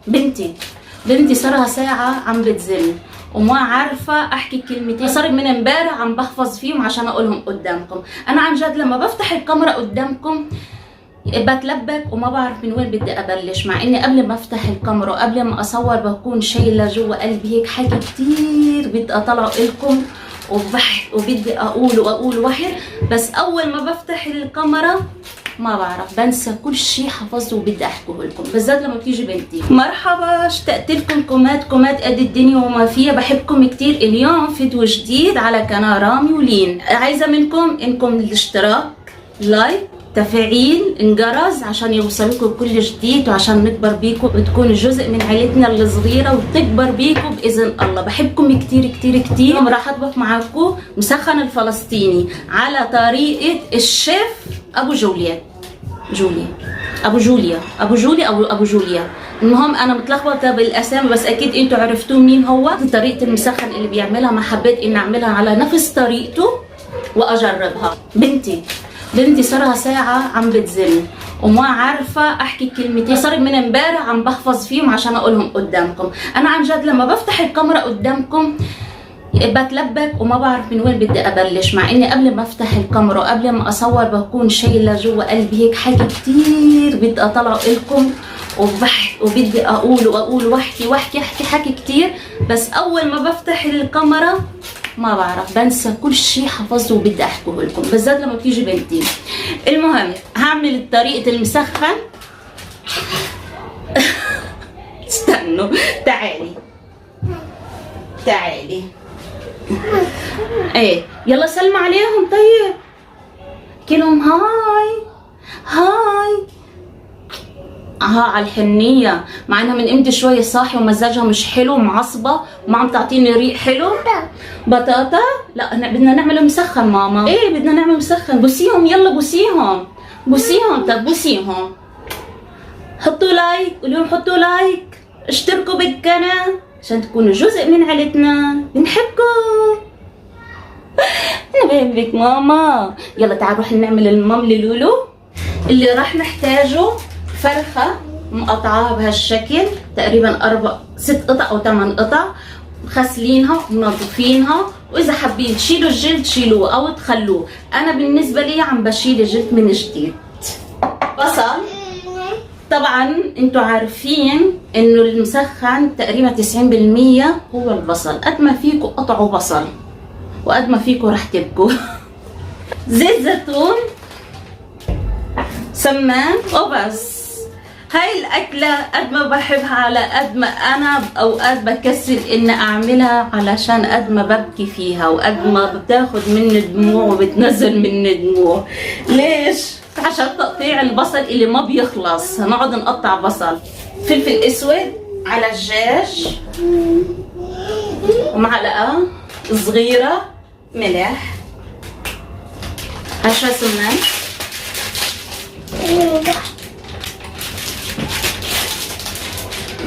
بنتي صارها ساعة عم بتزن وما عارفة احكي كلمتين. صار من امبارح عم بحفظ فيهم عشان اقولهم قدامكم. انا عن جد لما بفتح الكاميرا قدامكم بتلبك وما بعرف من وين بدي ابلش، مع اني قبل ما افتح الكاميرا وقبل ما اصور بكون شايله جوا قلبي هيك حكي كتير بدي اطلعه لكم وبدي اقول وحي، بس اول ما بفتح الكاميرا ما بعرف بنسى كل شيء حفظته وبدي احكيه لكم، بالذات لما بتيجي بنتي. مرحبا، اشتقت لكم كومات قد الدنيا وما فيها، بحبكم كتير. اليوم فيديو جديد على قناه رامي ولين. عايزه منكم انكم الاشتراك، لايك، تفعيل الجرس عشان يوصلكم كل جديد وعشان نكبر بيكم وتكون جزء من عائلتنا الصغيره وتكبر بيكم باذن الله. بحبكم كتير كتير كتير. اليوم راح اطبخ معاكم مسخن الفلسطيني على طريقه الشيف ابو جوليا. المهم انا متلخبطه بالاسامي بس اكيد انتوا عرفتوا مين هو. طريقه المسخن اللي بيعملها ما حبيت اني اعملها على نفس طريقته واجربها. بنتي صارها ساعة عم بتزن وما عارفة احكي كلمتين. صار من امبارح عم بحفظ فيهم عشان اقولهم قدامكم. انا عن جد لما بفتح الكاميرا قدامكم بتلبك وما بعرف من وين بدي ابلش، مع اني قبل ما افتح الكاميرا وقبل ما اصور بكون شايله جوا قلبي هيك حكي كتير بدي اطلعه لكم وبدي اقول واحكي حكي كتير، بس اول ما بفتح الكاميرا ما بعرف بنسى كل شيء حفظته وبدي احكيه لكم، بالذات لما بتيجي بنتي. المهم هعمل طريقه المسخن. استنوا، تعالي ايه يلا سلمى عليهم. طيب كلهم هاي على الحنيه، مع انها من امتى شويه صاحيه ومزاجها مش حلو معصبه وما عم تعطيني ريق حلو. بطاطا لا بدنا نعمل مسخن ماما. ايه بدنا نعمل مسخن. بوسيهم يلا بوسيهم. طب بوسيهم. حطوا لايك، قولوا حطوا لايك، اشتركوا بالقناه عشان تكونوا جزء من عائلتنا. بنحبكم. انا بحبك ماما. يلا تعالوا نروح نعمل المام لولو. اللي راح نحتاجه فرخة مقطعاها بهالشكل تقريبا 6 قطع او 8 قطع، غسلينها ومنظفينها، واذا حابين تشيلوا الجلد شيلوه او تخلوه. انا بالنسبة لي عم بشيل الجلد من جديد. بصل، طبعا انتوا عارفين انه المسخن تقريبا 90% هو البصل. قد ما فيكم قطعوا بصل وقد ما فيكم رح تبكوا. زيت زيتون، سمان وبس. هاي الاكله قد ما بحبها على قد ما انا اوقات بكسل اني اعملها، علشان قد ما ببكي فيها وقد ما بتاخد مني دموع وبتنزل مني دموع. ليش؟ عشان تقطيع البصل اللي ما بيخلص. هنقعد نقطع بصل. فلفل اسود على الدجاج ومعلقه صغيره ملح، عشرة سمان،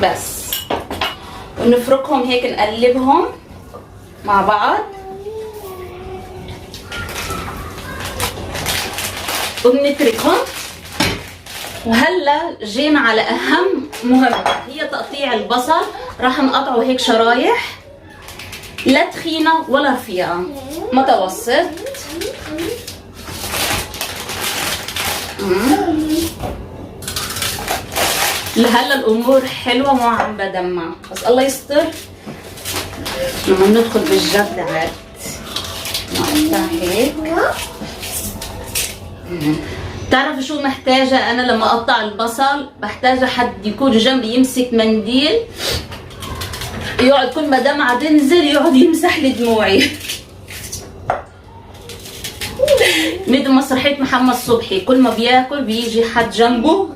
بس. ونفركهم هيك نقلبهم مع بعض وبنتركهم. وهلا جينا على اهم مهمة، هي تقطيع البصل. راح نقطعه هيك شرايح، لا تخينة ولا رفيعة، متوسط. لهلا الامور حلوه ما عم بدمع، بس الله يستر لما ندخل بالجد عاد. نقطع هيك. بتعرفوا شو محتاجه انا لما اقطع البصل؟ بحتاج حد يكون جنبي يمسك منديل، يقعد كل ما دمعه تنزل يقعد يمسح لي دموعي. مثل مسرحية محمد صبحي، كل ما بياكل بيجي حد جنبه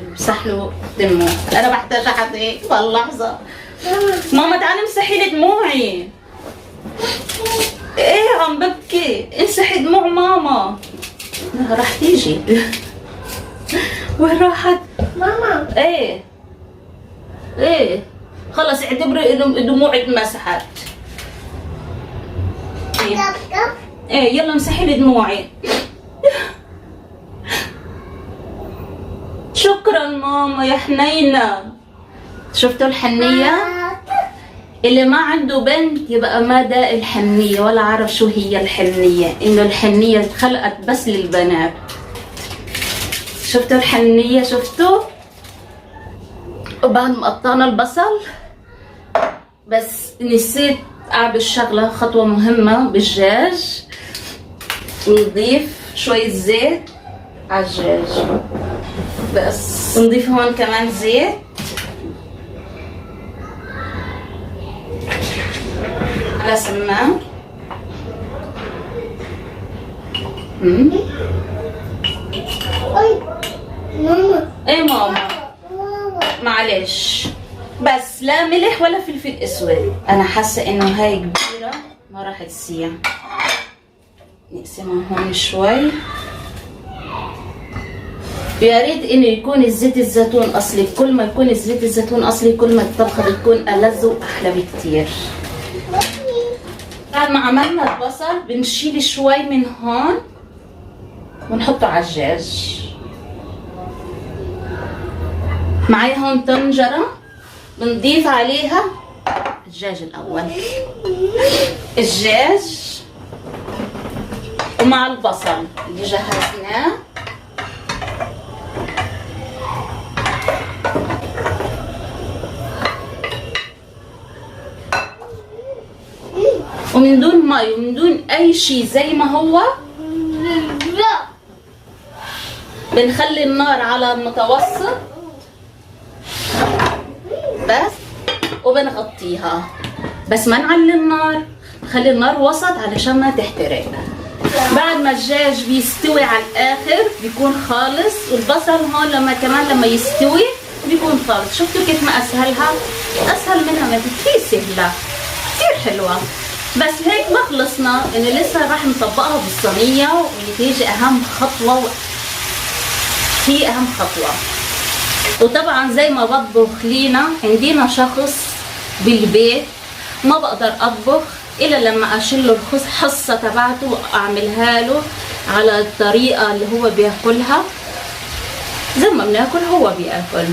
يمسح له دموع. انا بحتاج حد هيك في اللحظة. ماما تعالي امسحي لي دموعي. ايه عم ببكي، امسحي دموع ماما. راح تيجي. وين راحت؟ ماما. ايه خلص اعتبري دموعك اتمسحت. ايه يلا امسحي لي دموعي. شكرا ماما يا حنينه. شفتوا الحنية؟ اللي ما عنده بنت يبقى ما داق الحنية ولا عارف شو هي الحنية، انه الحنية اتخلقت بس للبنات. شفتوا الحنية؟ شفتوا؟ وبعد ما قطعنا البصل بس نسيت اعمل شغلة، خطوة مهمة بالدجاج. نضيف شوية زيت على الدجاج بس، ونضيف هون كمان زيت على سمان. ايه ماما معلش، بس لا ملح ولا فلفل اسود. انا حاسه انه هاي كبيره ما راح تسيح. نقسمها هون شوي. يا ريت انه يكون الزيت الزيتون اصلي، كل ما يكون الزيت الزيتون اصلي كل ما الطبخه بتكون ألذ واحلى بكتير. بعد ما عملنا البصل بنشيل شوي من هون ونحطه على الدجاج. معي هون طنجرة بنضيف عليها الدجاج الأول، الدجاج ومع البصل اللي جهزناه. ومن دون مي ومن دون أي شيء زي ما هو. بنخلي النار على المتوسط بس، وبنغطيها بس ما نعلي النار، نخلي النار وسط علشان ما تحترق. بعد ما الدجاج بيستوي على الاخر بيكون خالص، والبصل هون لما يستوي بيكون خالص. شفتوا كيف ما اسهلها؟ اسهل منها ما كثير سهله كثير حلوه. بس هيك ما خلصنا، انه لسه راح نطبقها بالصينيه وتيجي اهم خطوه. هي اهم خطوه. وطبعا زي ما بطبخ لينا، عندنا شخص بالبيت ما بقدر اطبخ الا لما اشيل له الحصه تبعته واعملها له على الطريقه اللي هو بياكلها، زي ما بناكل هو بياكل.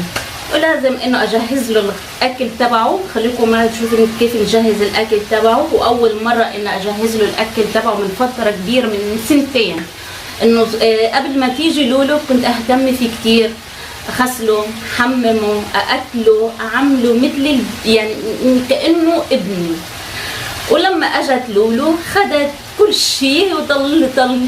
ولازم انه اجهز له الاكل تبعه. خليكم معي تشوفوا كيف نجهز الاكل تبعه. واول مره انه اجهز له الاكل تبعه من فتره كبيره، من سنتين. انه قبل ما تيجي لولو كنت اهتم فيه كتير، اغسله، احممه، ااكله، اعمله مثل يعني كانه ابني. ولما اجت لولو خدت كل شيء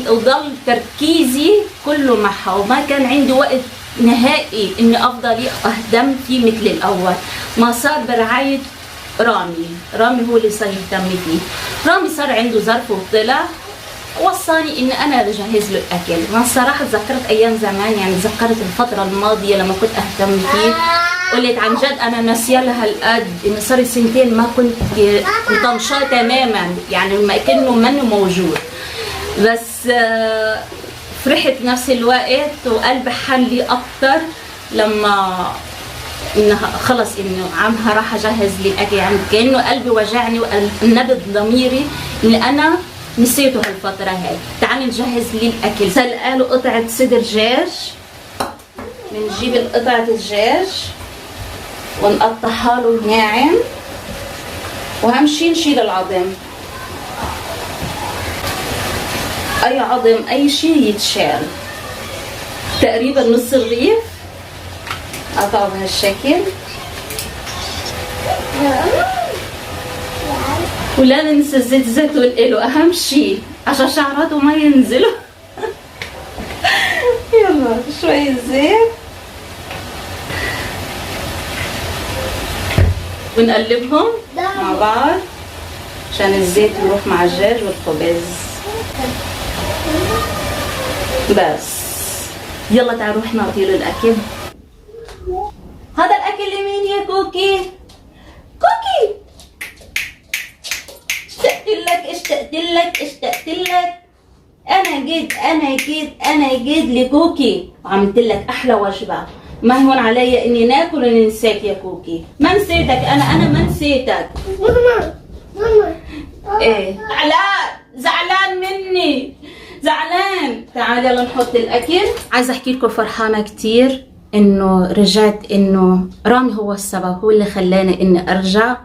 وضل تركيزي كله معها، وما كان عندي وقت نهائي اني افضل اهتم فيه مثل الاول. ما صار برعايه رامي هو اللي صار يهتم فيه. رامي صار عنده ظرف وطلع وصاني اني انا بجهز له الاكل. انا الصراحه تذكرت ايام زمان، يعني تذكرت الفتره الماضيه لما كنت اهتم فيه. قلت عن جد انا ناسيه لها هالقد، انه صار سنتين ما كنت مطنشاه تماما، يعني ما كانه منه موجود. بس فرحت نفس الوقت وقلبي حلي اكثر لما انها خلص انه عمها راح اجهز لي الاكل. يعني كانه قلبي وجعني ونبض ضميري اللي انا نسيته هالفترة هاي. تعالي نجهز لي الأكل. سلقاله قطعة صدر دجاج. بنجيب قطعة الدجاج ونقطعها له ناعم، وأهم شي نشيل العظم. أي عظم أي شي يتشال. تقريبا نص الرغيف قطعه بهالشكل. ولا ننسى زيت الزيتون إله أهم شي عشان شعراته ما ينزلوا. يلا شوية زيت ونقلبهم مع بعض عشان الزيت يروح مع الدجاج والخبز. بس يلا تعالوا نروح نعطيله الأكل. هذا الأكل لمين يا كوكي؟ كوكي اشتقت لك. انا جيت لكوكي وعملت لك احلى وجبه. ما هون علي اني ناكل وننساك يا كوكي. ما نسيتك انا ما نسيتك. ماما ايه زعلان مني. تعالي يلا نحط الاكل. عايزه احكي لكم فرحانه كتير انه رجعت، انه رامي هو السبب، هو اللي خلاني اني ارجع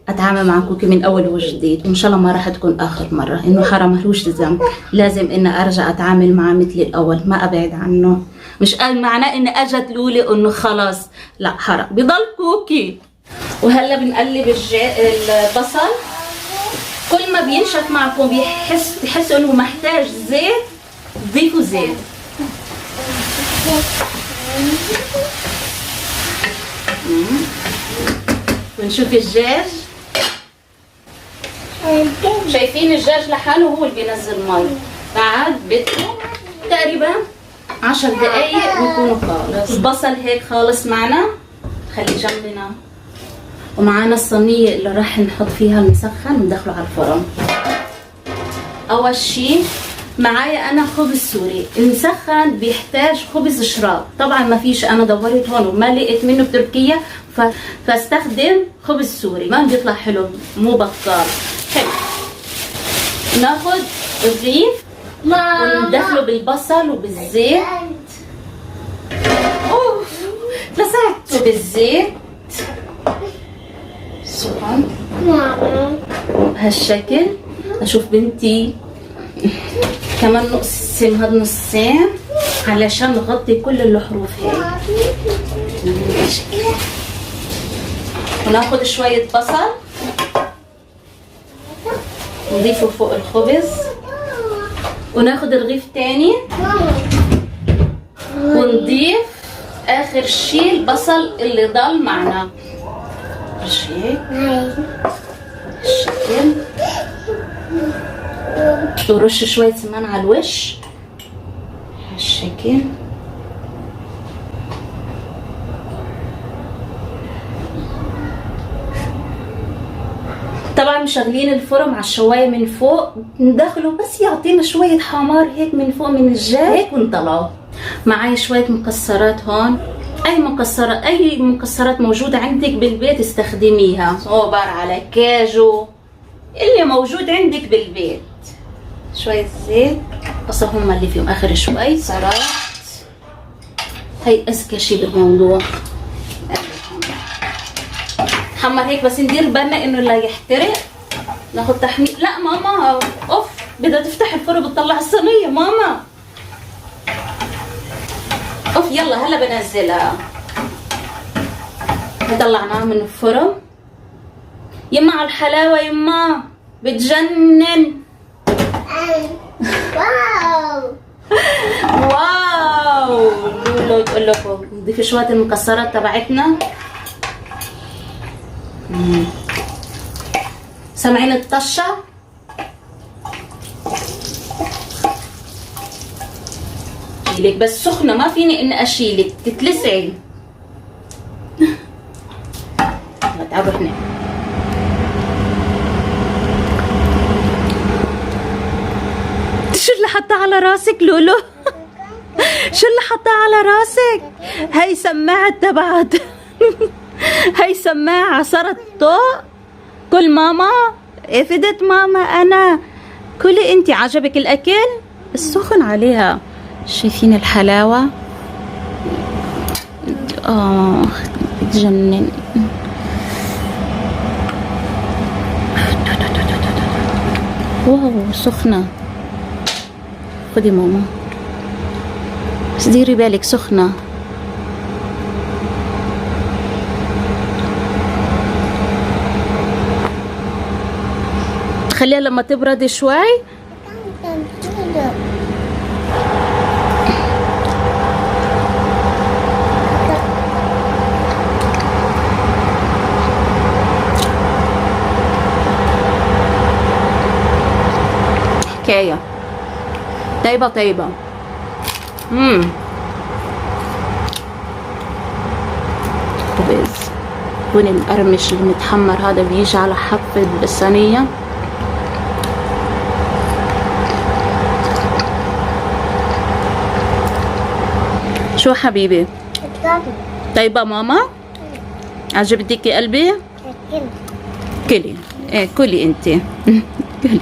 اتعامل مع كوكي من اول وجديد، وان شاء الله ما راح تكون اخر مره، انه حرام ملوش ذنب، لازم اني ارجع اتعامل معه مثل الاول، ما ابعد عنه. مش قال معناه اني اجت لولي انه خلاص، لا حرام، بضل كوكي. وهلا بنقلب البصل، كل ما بينشف معكم بتحسوا انه محتاج زيت، ضيفوا زيت. ونشوف الدجاج، شايفين الدجاج لحاله هو اللي بينزل مي، بعد بده تقريبا 10 دقايق بيكونوا خالص. البصل هيك خالص معنا، خلي جنبنا. ومعانا الصينية اللي راح نحط فيها المسخن وندخله على الفرن. أول شي معايا أنا خبز سوري، المسخن بيحتاج خبز شراب، طبعا ما فيش، أنا دورت هون وما لقيت منه بتركيا، فاستخدم خبز سوري، ما بيطلع حلو، مو بطال حلو. ناخد الرغيف وندخله بالبصل وبالزيت، اوف لسعته بالزيت سخن بهالشكل. اشوف بنتي كمان نقسم هاد نصين علشان نغطي كل الحروف هيك. وناخد شوية بصل نضيفه فوق الخبز، وناخد رغيف تاني ونضيف اخر شي البصل اللي ضل معنا هيك الشكل. ورش شوية سمان على الوش هالشكل. طبعا مشغلين الفرن على الشوايه من فوق، ندخله بس يعطينا شويه حمار هيك من فوق من الجاي هيك ونطلعه. معي شويه مكسرات هون، اي مكسرات موجوده عندك بالبيت استخدميها، صوبر على كاجو اللي موجود عندك بالبيت. شويه زيت بس هم اللي فيهم اخر شوي صارت، هي اذكى شيء بالموضوع. حمر هيك بس ندير بالنا انه لا يحترق. ناخد تحمير. لا ماما اوف، بدها تفتح الفرن بتطلع الصينيه ماما. اوف يلا هلا بنزلها. طلعناها من الفرن. يما على الحلاوه يما بتجنن. واو لولو تقول لكم نضيف شويه المكسرات تبعتنا. سامعين الطشه؟ اشيلك بس سخنه، ما فيني اني اشيلك تتلسعي. تعالوا هنا. شو اللي حطها على راسك لولو؟ شو اللي حطها على راسك؟ هي سماعه تبعت. هي سماعه صارت طوق. كل ماما افدت ماما انا. كلي انتي. عجبك الاكل؟ السخن عليها. شايفين الحلاوه؟ بتجنن. واو سخنه. خدي ماما بس ديري بالك سخنه. خليها لما تبرد شوي. حكاية طيبة طيبة. خبز بني المقرمش المتحمر هذا بيجي على حافة بالصينية. شو حبيبي؟ طيبة ماما؟ عجبتك قلبي؟ كلي. ايه كلي انتي. كلي.